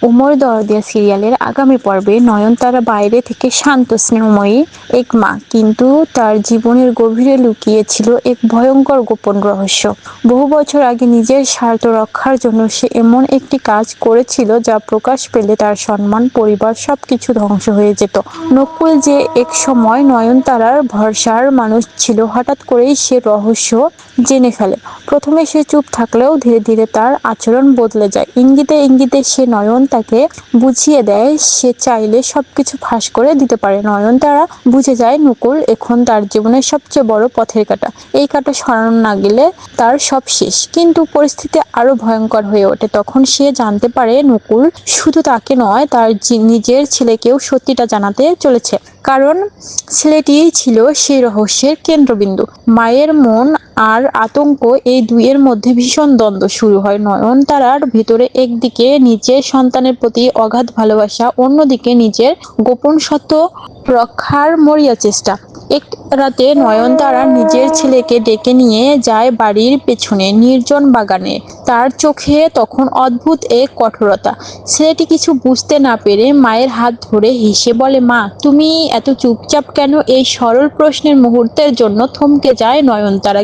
উমর দরদিয়া সিরিয়ালের আগামী পর্বে নয়নতারা বাইরে থেকে শান্ত স্নেহময়ী এক মা, কিন্তু তার জীবনের গভীরে লুকিয়ে ছিল এক ভয়ঙ্কর গোপন রহস্য। বহু বছর আগে নিজের স্বার্থ রক্ষার জন্য সে এমন একটি কাজ করেছিল যা প্রকাশ পেলে তার সম্মান, পরিবার সবকিছু ধ্বংস হয়ে যেত। নকুল যে এক সময় নয়নতারার ভরসার মানুষ ছিল, হঠাৎ করেই সে রহস্য জেনে ফেলে। প্রথমে সে চুপ থাকলেও ধীরে ধীরে তার আচরণ বদলে যায়। ইঙ্গিতে ইঙ্গিতে সে নয়নতাকে বুঝিয়ে দেয় সে চাইলে সবকিছু ফাঁস করে দিতে পারে। নয়নতারা বুঝে যায় নকুল এখন তার জীবনের সবচেয়ে বড় পথের কাঁটা। এই কাঁটা সরানো না গেলে তার সব শেষ। কিন্তু পরিস্থিতি আরো ভয়ঙ্কর হয়ে ওঠে। তখন সে জানতে পারে নকুল শুধু তাকে নয়, তার নিজের ছেলেকেও সত্যিটা জানাতে চলেছে। কারণ ছেলেটিই ছিল সেই রহস্যের কেন্দ্রবিন্দু। মায়ের মন আর আতঙ্ক, এই দুইয়ের মধ্যে ভীষণ দ্বন্দ্ব শুরু হয়। নয়নতারার ভেতরে একদিকে নিজের সন্তানের প্রতি অগাধ ভালোবাসা, অন্যদিকে নিজের গোপন সত্য রক্ষার মরিয়া চেষ্টা। এক রাতে নয়নতারা নিজের ছেলেকে ডেকে নিয়ে যায় বাড়ির পেছনে নির্জন বাগানে। তার চোখে তখন অদ্ভুত এক কঠোরতা। ছেলেটি কিছু বুঝতে না পেরে মায়ের হাত ধরে হেসে বলে, মা, তুমি এত চুপচাপ কেন? এই সরল প্রশ্নের মুহূর্তের জন্য থমকে যায় নয়নতারা।